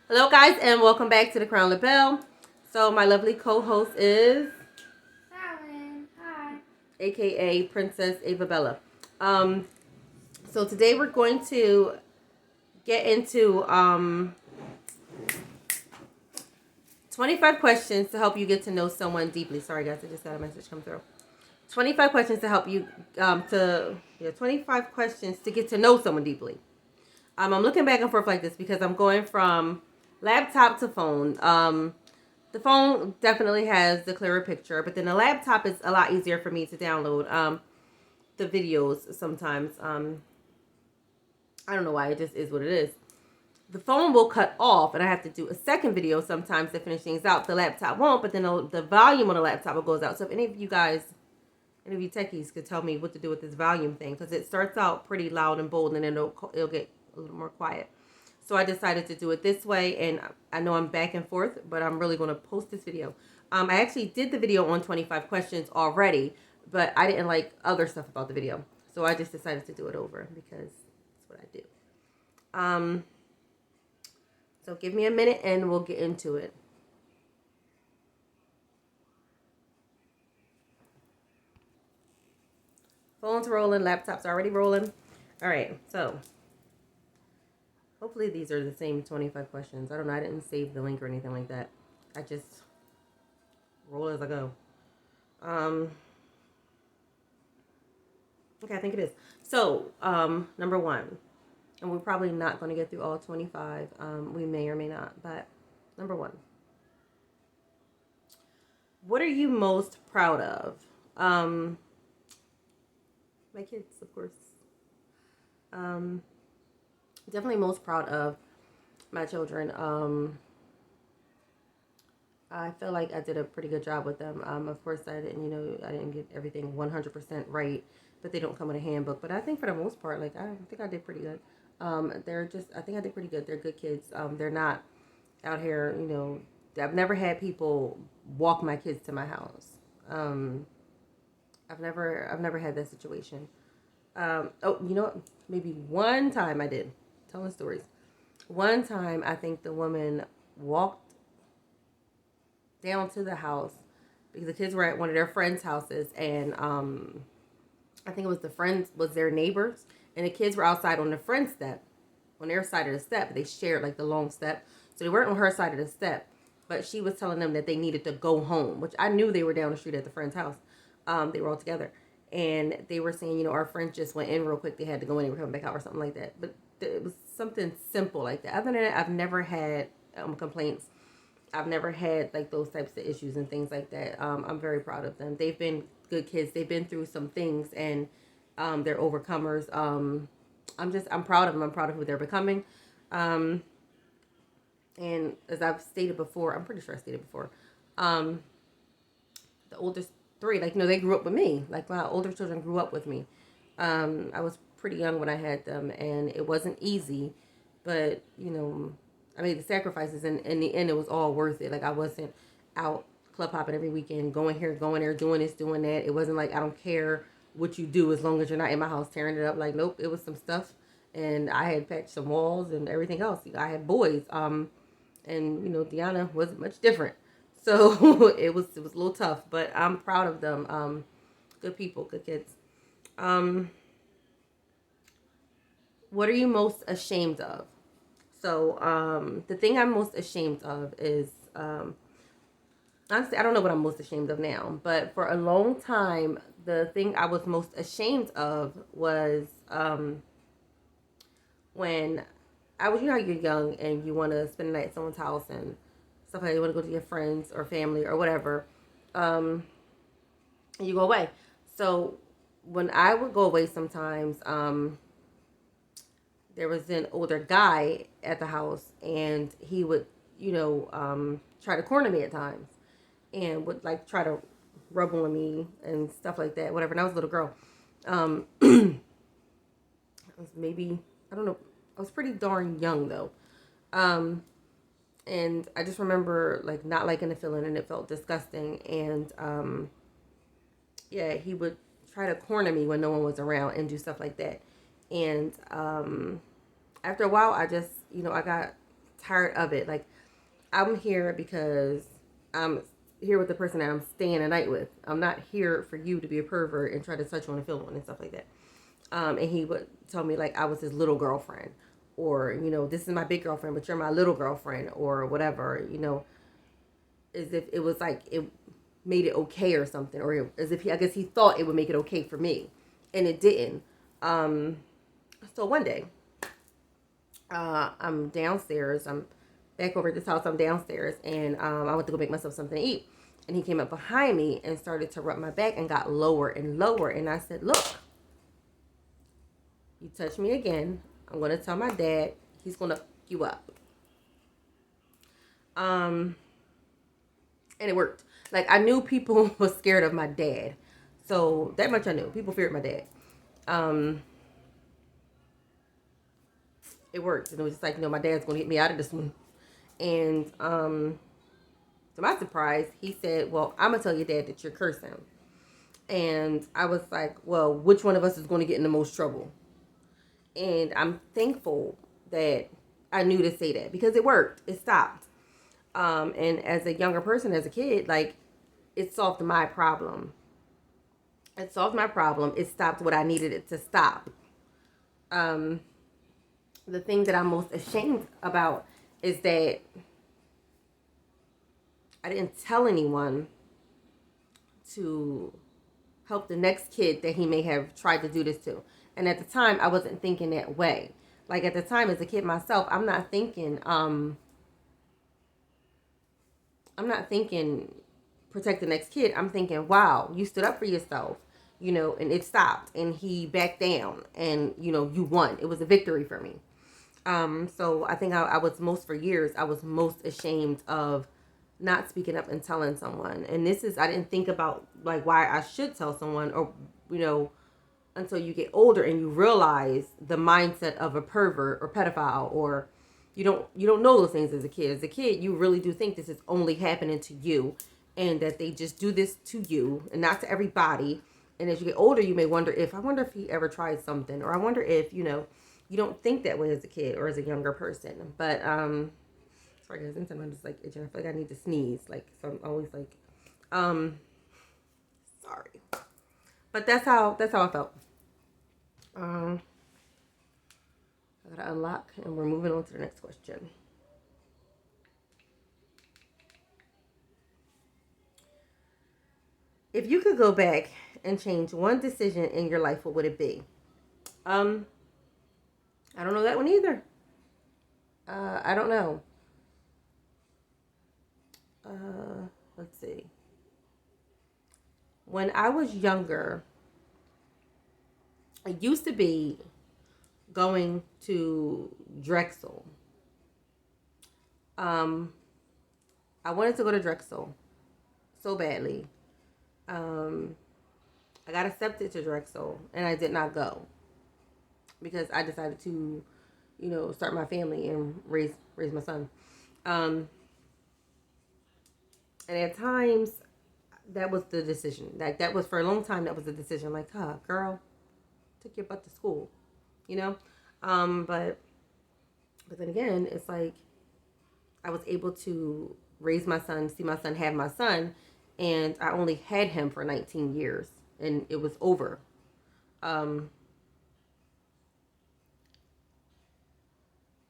Hello, guys, and welcome back to the Crown Labelle. So, my lovely co-host is Alan, hi. AKA Princess Ava Bella. Um, so today we're going to get into 25 questions to help you get to know someone deeply. Sorry, guys, I just got a message come through. 25 questions to help you 25 questions to get to know someone deeply. I'm looking back and forth like this because I'm going from laptop to phone. The phone definitely has the clearer picture, but then the laptop is a lot easier for me to download the videos sometimes. I don't know why, it just is what it is. The phone will cut off and I have to do a second video sometimes to finish things out. The laptop won't, but then the volume on the laptop goes out. So if any of you techies could tell me what to do with this volume thing, because it starts out pretty loud and bold and then it'll get a little more quiet. So I decided to do it this way, and I know I'm back and forth, but I'm really going to post this video. I actually did the video on 25 questions already, but I didn't like other stuff about the video. So I just decided to do it over because that's what I do. So give me a minute and we'll get into it. Phone's rolling, laptop's already rolling. All right, so hopefully these are the same 25 questions. I don't know, I didn't save the link or anything like that. I just roll as I go. Okay, I think it is. So, number one, and we're probably not going to get through all 25. We may or may not, but number one, what are you most proud of? My kids, of course. Um, Definitely most proud of my children. I feel like I did a pretty good job with them. Of course, I didn't get everything 100% right, but they don't come with a handbook. But I think for the most part, like, I think I did pretty good. I think I did pretty good. They're good kids. They're not out here, I've never had people walk my kids to my house. Um, I've never had that situation. Oh, you know what? Maybe one time I did. Telling stories. One time, I think the woman walked down to the house because the kids were at one of their friends' houses, and I think it was the friends was their neighbors, and the kids were outside on the friend's step, on their side of the step. They shared like the long step, so they weren't on her side of the step. But she was telling them that they needed to go home, which I knew they were down the street at the friend's house. They were all together, and they were saying, our friend just went in real quick. They had to go in and were coming back out or something like that. But it was something simple like that. Other than that, I've never had complaints. I've never had like those types of issues and things like that. I'm very proud of them. They've been good kids. They've been through some things, and they're overcomers. I'm proud of them. I'm proud of who they're becoming. Um, and as I've stated before, I'm pretty sure I stated before, um, the oldest three, like, they grew up with me. Like, my older children grew up with me. I was pretty young when I had them, and it wasn't easy, but, I made the sacrifices, and in the end, it was all worth it. Like, I wasn't out club hopping every weekend, going here, going there, doing this, doing that. It wasn't like, I don't care what you do as long as you're not in my house tearing it up. Like, nope, it was some stuff, and I had patched some walls and everything else. I had boys, and Deanna wasn't much different. So it was a little tough, but I'm proud of them. Good people, good kids. Um, what are you most ashamed of? So the thing I'm most ashamed of is honestly, I don't know what I'm most ashamed of now, but for a long time, the thing I was most ashamed of was when I was, how you're young and you want to spend the night at someone's house and stuff like that. You want to go to your friends or family or whatever. And you go away. So when I would go away sometimes, there was an older guy at the house, and he would, try to corner me at times, and would like try to rub on me and stuff like that, whatever. And I was a little girl. I was maybe, I don't know, I was pretty darn young though. Um, and I just remember like not liking the feeling, and it felt disgusting. And yeah, he would try to corner me when no one was around and do stuff like that. And after a while, I just, I got tired of it. Like, I'm here because I'm here with the person that I'm staying a night with. I'm not here for you to be a pervert and try to touch on and feel on and stuff like that. And he would tell me like I was his little girlfriend, or this is my big girlfriend, but you're my little girlfriend, or whatever. As if it was like it made it okay or something, or as if I guess he thought it would make it okay for me, and it didn't. So one day, I'm downstairs. I'm back over at this house. I'm downstairs, and I went to go make myself something to eat. And he came up behind me and started to rub my back and got lower and lower. And I said, "Look, you touch me again, I'm gonna tell my dad. He's gonna fuck you up." And it worked. Like, I knew people was scared of my dad, so that much I knew. People feared my dad. It worked, and it was just like, my dad's gonna get me out of this one. And to my surprise, he said, "Well, I'm gonna tell your dad that you're cursing." And I was like, "Well, which one of us is going to get in the most trouble?" And I'm thankful that I knew to say that, because it worked. It stopped. And as a younger person, as a kid, like, it solved my problem. It solved my problem. It stopped what I needed it to stop. The thing that I'm most ashamed about is that I didn't tell anyone to help the next kid that he may have tried to do this to. And at the time, I wasn't thinking that way. Like, at the time, as a kid myself, I'm not thinking protect the next kid. I'm thinking, wow, you stood up for yourself, and it stopped, and he backed down, and you won. It was a victory for me. So I think I was for years, I was most ashamed of not speaking up and telling someone. And I didn't think about like why I should tell someone, or until you get older and you realize the mindset of a pervert or pedophile, or you don't know those things as a kid. As a kid, you really do think this is only happening to you, and that they just do this to you and not to everybody. And as you get older, you may wonder if he ever tried something, or I wonder if you don't think that way as a kid or as a younger person. But sorry guys, sometimes I'm just like itching. I feel like I need to sneeze. Like, so I'm always like, sorry. But that's how I felt. I gotta unlock, and we're moving on to the next question. If you could go back and change one decision in your life, what would it be? I don't know that one either. I don't know. Let's see. When I was younger, I used to be going to Drexel. I wanted to go to Drexel so badly. I got accepted to Drexel, and I did not go because I decided to, start my family and raise my son. And at times, that was the decision. Like, that was for a long time. That was the decision. Like, girl, took your butt to school, But then again, it's like I was able to raise my son, see my son, have my son, and I only had him for 19 years, and it was over.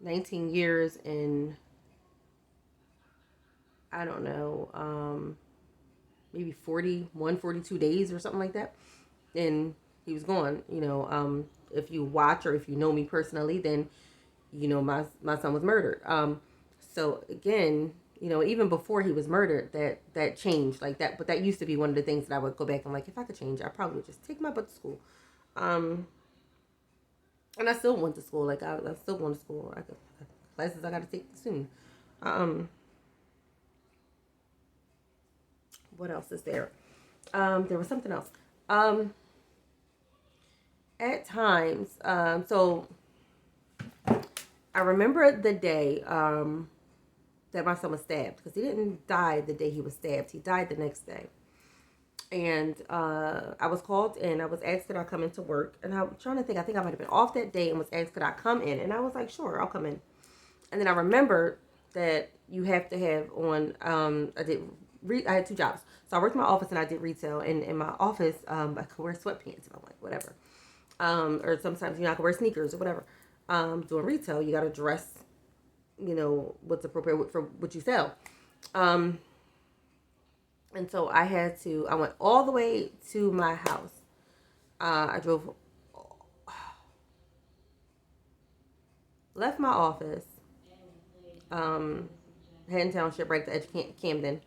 19 years and I don't know, maybe 42 days or something like that. And he was gone. If you watch or if you know me personally, then my son was murdered. So again, even before he was murdered, that changed like that. But that used to be one of the things that I would go back and like, if I could change, I probably would just take my butt to school. And I still went to school. Like, I still going to school. Classes I got to take soon. What else is there? There was something else. At times, so I remember the day that my son was stabbed, because he didn't die the day he was stabbed. He died the next day. And I was called and I was asked could I come into work. And I'm trying to think, I think I might have been off that day and was asked could I come in. And I was like, sure, I'll come in. And then I remembered that you have to have on. I had two jobs, so I worked in my office and I did retail. And in my office, I could wear sweatpants if I want, whatever. Or sometimes I could wear sneakers or whatever. Doing retail, you got to dress, what's appropriate for what you sell. Um, and so I went all the way to my house. I drove, left my office, Haddon Township, right at the edge of Camden.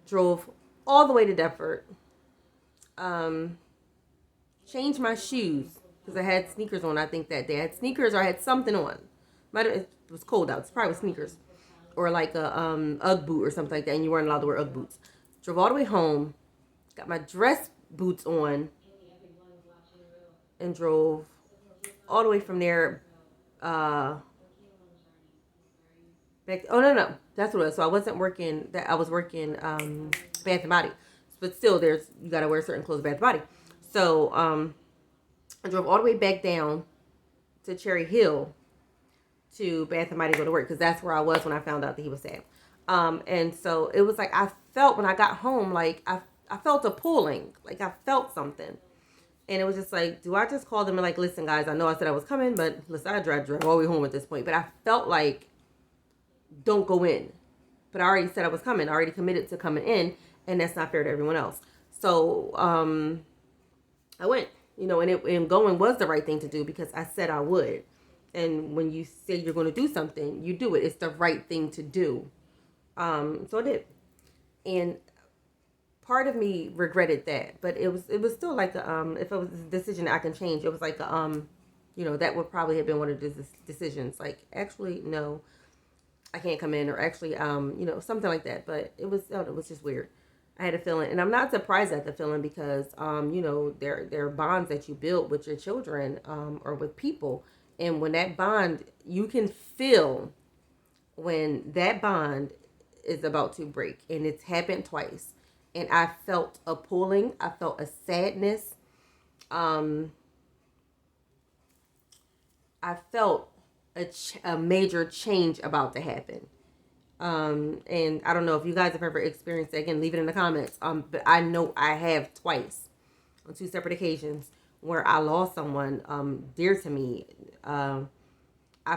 Drove all the way to Deptford. Um, Changed my shoes because I had sneakers on. I think that day I had sneakers or I had something on. It was cold out. It's probably sneakers or like a UGG boot or something like that. And you weren't allowed to wear UGG boots. Drove all the way home. Got my dress boots on and drove all the way from there. Back. Oh no, that's what it was. So I wasn't working. That I was working Bath and Body, but still, you gotta wear certain clothes Bath and Body. So I drove all the way back down to Cherry Hill to Bath and Body to go to work because that's where I was when I found out that he was sad. And so it was like I felt when I got home, like I felt a pulling, like I felt something. And it was just like, do I just call them and like, listen, guys, I know I said I was coming, but listen, I drive all the way home at this point. But I felt like, don't go in. But I already said I was coming. I already committed to coming in, and that's not fair to everyone else. So I went, and going was the right thing to do because I said I would. And when you say you're going to do something, you do it. It's the right thing to do. So I did. And part of me regretted that, but it was still like if it was a decision I can change, it was like that would probably have been one of the decisions. Like, actually, no, I can't come in, or actually, something like that. But it was just weird. I had a feeling, and I'm not surprised at the feeling because, there are bonds that you build with your children, or with people, and when that bond, you can feel when that bond is about to break, and it's happened twice. And I felt a pulling. I felt a sadness. I felt a major change about to happen. And I don't know if you guys have ever experienced that. Again, leave it in the comments. But I know I have twice on two separate occasions where I lost someone dear to me. I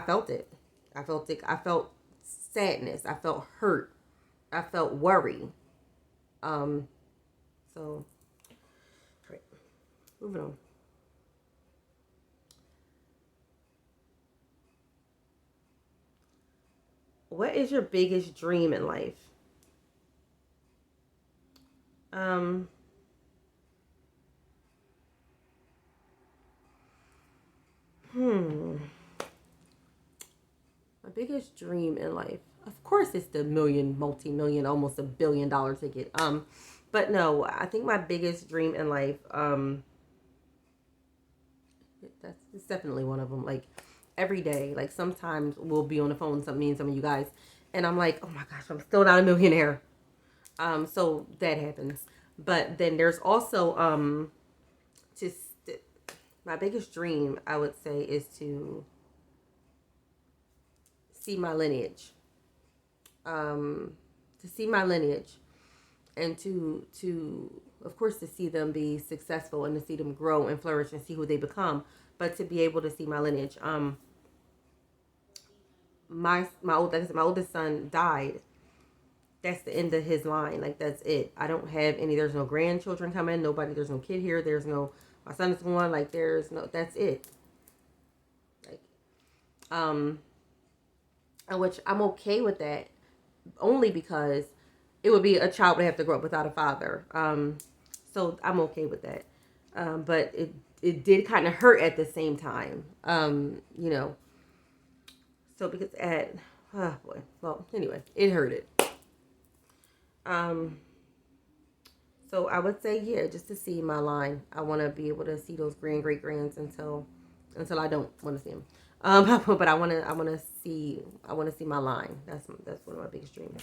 felt it. I felt it. I felt sadness. I felt hurt. I felt worry. So, right, moving on. What is your biggest dream in life? Um, My biggest dream in life. Of course, it's the multi-million, almost $1 billion ticket. But no, I think my biggest dream in life, it's definitely one of them. Like every day, like sometimes we'll be on the phone, me and some of you guys, and I'm like, oh my gosh, I'm still not a millionaire. So that happens. But then there's also just my biggest dream, I would say, is to see my lineage. To see my lineage, and to of course to see them be successful and to see them grow and flourish and see who they become, but to be able to see my lineage. My oldest son died. That's the end of his line. Like, that's it. I don't have any. There's no grandchildren coming. Nobody. There's no kid here. There's no. My son is gone. Like, there's no. That's it. Like, which I'm okay with that, only because it would be a child would have to grow up without a father. So I'm okay with that. But it did kind of hurt at the same time. So because well, anyway, it hurted. So I would say, yeah, just to see my line. I want to be able to see those great grands until I don't want to see them. But I want to see my line. That's one of my biggest dreams.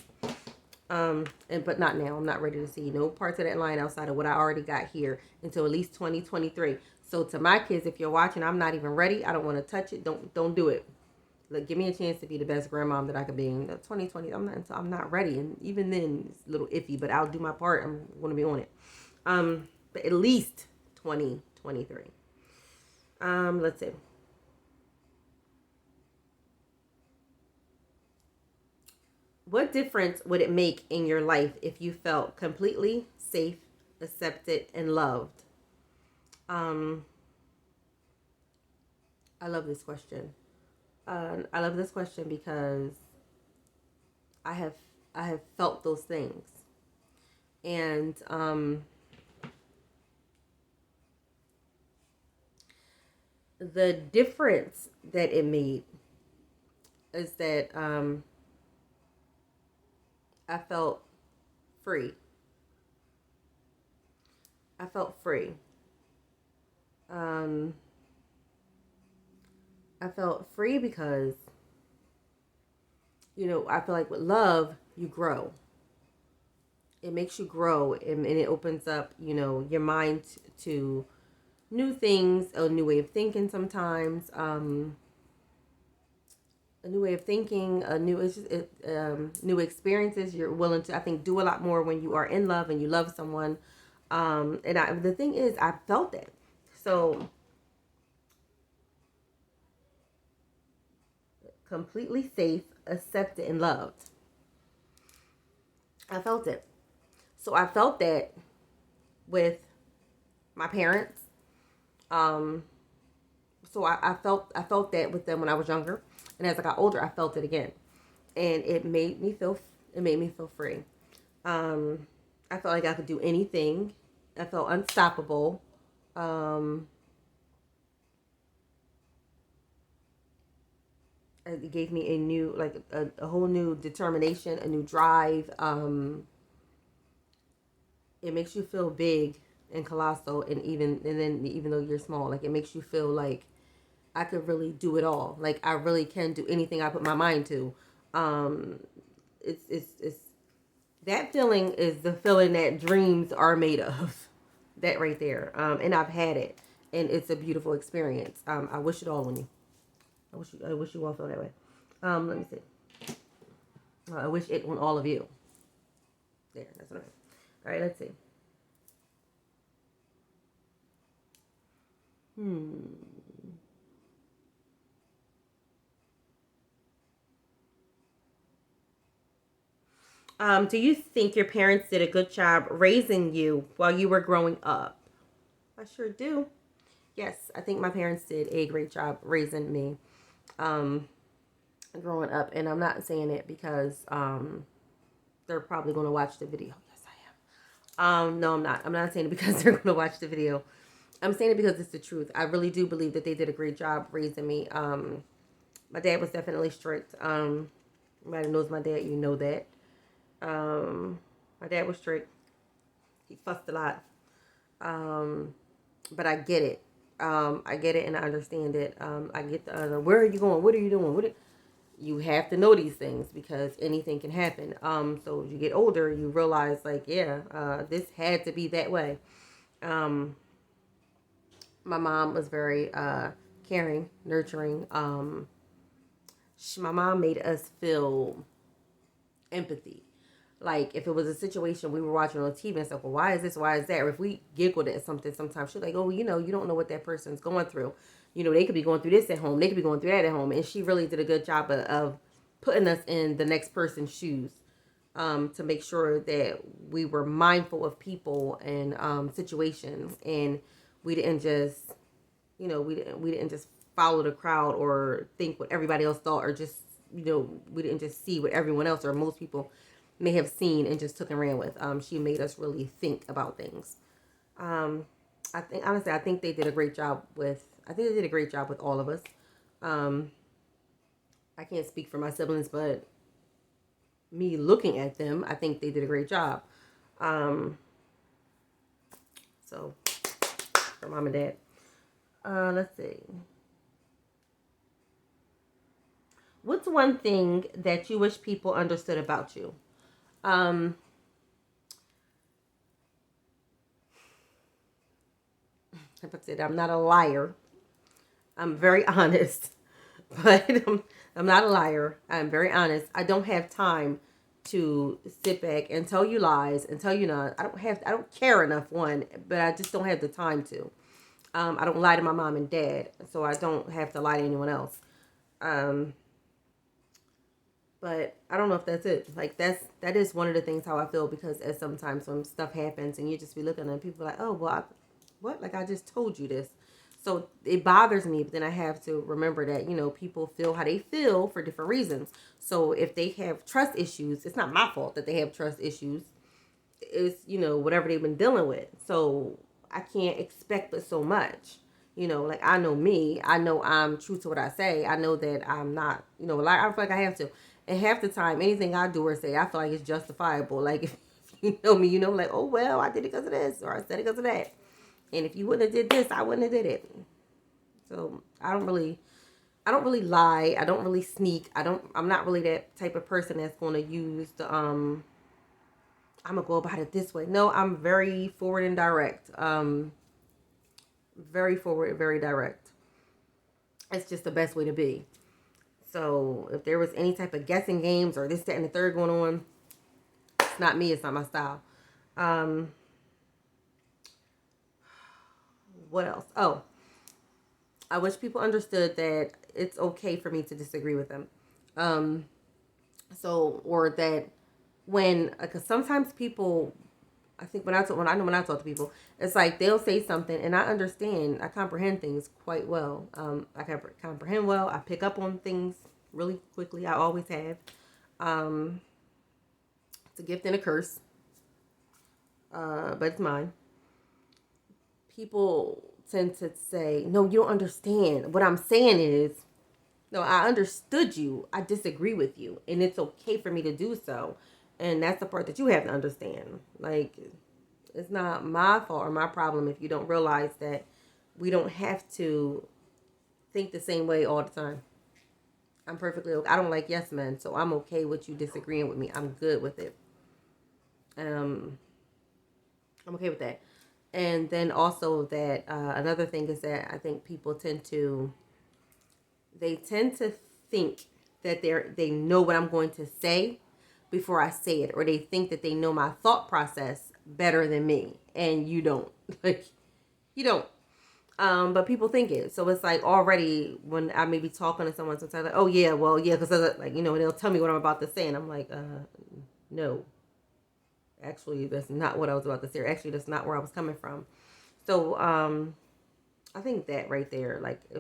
But not now. I'm not ready to see no parts of that line outside of what I already got here until at least 2023. So to my kids, if you're watching, I'm not even ready. I don't want to touch it. Don't do it. Like, give me a chance to be the best grandmom that I could be. In 2020, I'm not ready, and even then, it's a little iffy. But I'll do my part. I'm going to be on it. But at least 2023. Let's see. What difference would it make in your life if you felt completely safe, accepted, and loved? Um, I love this question. I love this question because I have I have felt those things, and the difference that it made is that I felt free. I felt free. Um, I felt free because I feel like with love you grow. It makes you grow, and it opens up your mind to new things, a new way of thinking sometimes, a new way of thinking, a new new experiences. You're willing to, I think, do a lot more when you are in love and you love someone. The thing is, I felt that. So completely safe, accepted, and loved. I felt it. So I felt that with my parents. Um, so I felt that with them when I was younger, and as I got older, I felt it again, and it made me feel free. Um, I felt like I could do anything. I felt unstoppable. Um, it gave me a new, like a whole new determination, a new drive. It makes you feel big and colossal, and even though you're small, like it makes you feel like I could really do it all. Like I really can do anything I put my mind to. Um, it's that feeling is the feeling that dreams are made of. That right there. And I've had it, and it's a beautiful experience. I wish it all on you. I wish you all feel that way. Let me see. I wish it on all of you. There, that's what I mean. All right, let's see. Hmm. Do you think your parents did a good job raising you while you were growing up? I sure do. Yes, I think my parents did a great job raising me um, growing up. And I'm not saying it because they're probably going to watch the video. Yes, I am. No, I'm not. I'm not saying it because they're going to watch the video. I'm saying it because it's the truth. I really do believe that they did a great job raising me. My dad was definitely strict. Everybody knows my dad. You know that. Um, my dad was strict. He fussed a lot. Um, but I get it. I get it and I understand it. I get the where are you going? What are you doing? You have to know these things because anything can happen. So as you get older, you realize like, yeah, this had to be that way. Um, my mom was very caring, nurturing. My mom made us feel empathy. Like if it was a situation we were watching on TV and stuff, well, why is this? Why is that? Or if we giggled at something, sometimes she's like, oh, you don't know what that person's going through. They could be going through this at home. They could be going through that at home. And she really did a good job of putting us in the next person's shoes, to make sure that we were mindful of people and situations, and we didn't just, we didn't just follow the crowd or think what everybody else thought, or just, we didn't just see what everyone else or most people may have seen and just took and ran with. She made us really think about things. Um, I think honestly, I think they did a great job with. I think they did a great job with all of us. Um, I can't speak for my siblings, but me looking at them, I think they did a great job. Um, so for mom and dad. Let's see. What's one thing that you wish people understood about you? Um, like I said, I'm not a liar. I'm very honest, but I'm not a liar. I'm very honest. I don't have time to sit back and tell you lies and tell you not. I don't care enough, one, but I just don't have the time to. I don't lie to my mom and dad, so I don't have to lie to anyone else. Um, but I don't know if that's it. Like that is one of the things how I feel, because as sometimes when stuff happens and you just be looking at people like, oh well, what? Like I just told you this. So it bothers me, but then I have to remember that, people feel how they feel for different reasons. So if they have trust issues, it's not my fault that they have trust issues. It's, whatever they've been dealing with. So I can't expect but so much. Like I know me, I know I'm true to what I say. I know that I'm not, like I feel like I have to. And half the time, anything I do or say, I feel like it's justifiable. Like if you know me, like, oh well, I did it because of this, or I said it because of that. And if you wouldn't have did this, I wouldn't have did it. So I don't really lie. I don't really sneak. I'm not really that type of person that's going to use the, I'm going to go about it this way. No, I'm very forward and direct. Very forward, very direct. It's just the best way to be. So if there was any type of guessing games or this, that, and the third going on, it's not me. It's not my style. What else? Oh, I wish people understood that it's okay for me to disagree with them. Or that because sometimes people, I think when I talk to people, it's like they'll say something and I comprehend things quite well. I can comprehend well. I pick up on things really quickly. I always have. It's a gift and a curse, but it's mine. People tend to say, no, you don't understand. What I'm saying is, no, I understood you. I disagree with you. And it's okay for me to do so. And that's the part that you have to understand. Like, it's not my fault or my problem if you don't realize that we don't have to think the same way all the time. I'm perfectly okay. I don't like yes men, so I'm okay with you disagreeing with me. I'm good with it. I'm okay with that. And then also that another thing is that I think people tend to think that they know what I'm going to say before I say it, or they think that they know my thought process better than me, and you don't. Like, you don't. But people think it. So it's like already when I may be talking to someone sometimes, like, oh yeah, well yeah, because like they'll tell me what I'm about to say, and I'm like, no, actually that's not what I was about to say. Actually, that's not where I was coming from. So I think that right there, like, I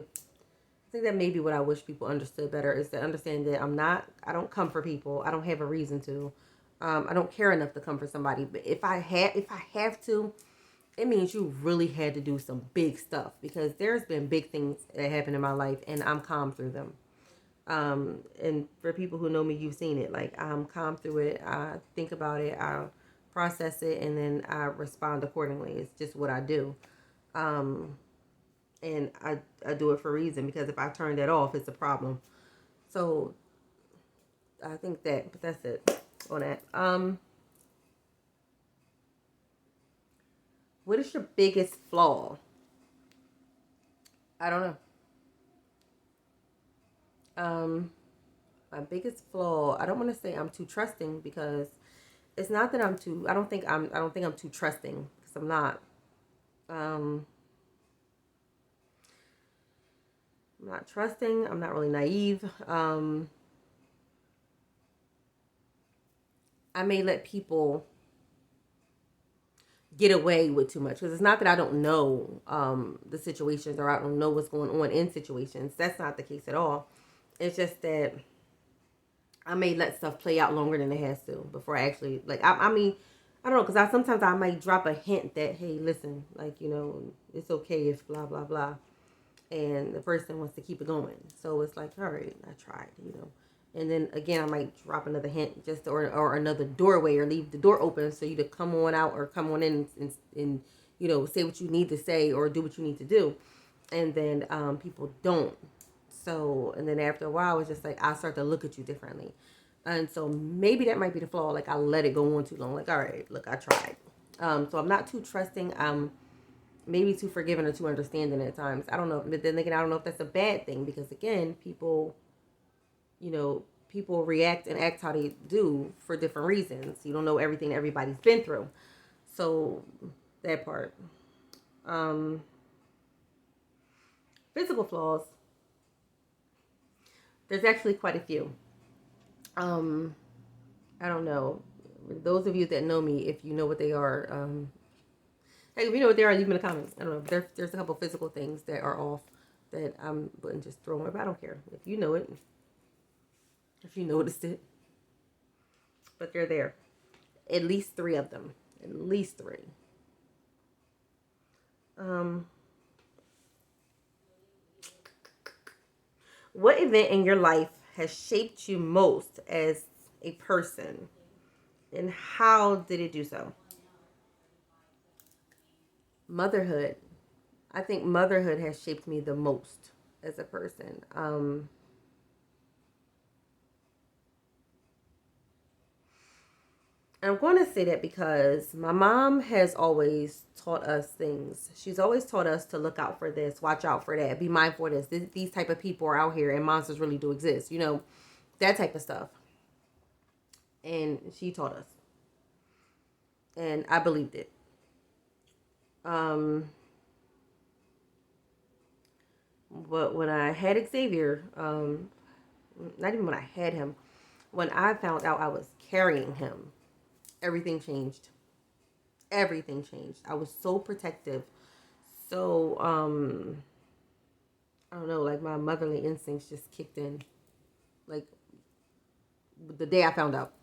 think that maybe what I wish people understood better is to understand that I don't come for people. I don't have a reason to. I don't care enough to come for somebody. But if I have to, it means you really had to do some big stuff, because there's been big things that happened in my life and I'm calm through them. And for people who know me, you've seen it. Like, I'm calm through it. I think about it. I process it, and then I respond accordingly. It's just what I do. And I do it for a reason, because if I turn that off, it's a problem. So I think but that's it on that. What is your biggest flaw? I don't know. My biggest flaw, I don't want to say I'm too trusting, because it's not that I don't think I'm too trusting, because I'm not. I'm not trusting. I'm not really naive. I may let people get away with too much, because it's not that I don't know the situations, or I don't know what's going on in situations. That's not the case at all. It's just that I may let stuff play out longer than it has to before I actually, like, I mean, I don't know, because sometimes I might drop a hint that, hey, listen, like, it's okay if blah blah blah, and the person wants to keep it going. So it's like, all right, I tried. And then again, I might drop another hint, or another doorway, or leave the door open so you to come on out or come on in and say what you need to say or do what you need to do. And then people don't. So, and then after a while, it's just like I start to look at you differently. And so maybe that might be the flaw. Like, I let it go on too long. Like, all right, look, I tried. So I'm not too trusting. I'm maybe too forgiving or too understanding at times. I don't know. But then again, I don't know if that's a bad thing, because again, people you know, people react and act how they do for different reasons. You don't know everything everybody's been through. So that part. Um, Physical flaws. There's actually quite a few. Um, I don't know. Those of you that know me, if you know what they are, hey, if you know what they are, leave them in the comments. I don't know. There's a couple physical things that are off that I wouldn't just throw away, but I don't care. If you know it, if you noticed it, but they're there. At least three of them. At least three. Um, what event in your life has shaped you most as a person, and how did it do so? Motherhood. I think motherhood has shaped me the most as a person. And I'm going to say that because my mom has always taught us things. She's always taught us to look out for this, watch out for that, be mindful of this. These type of people are out here, and monsters really do exist. You know, that type of stuff. And she taught us, and I believed it. Um, but when I had Xavier, not even when I had him, when I found out I was carrying him, everything changed. Everything changed. I was so protective. So, I don't know, like my motherly instincts just kicked in. Like the day I found out.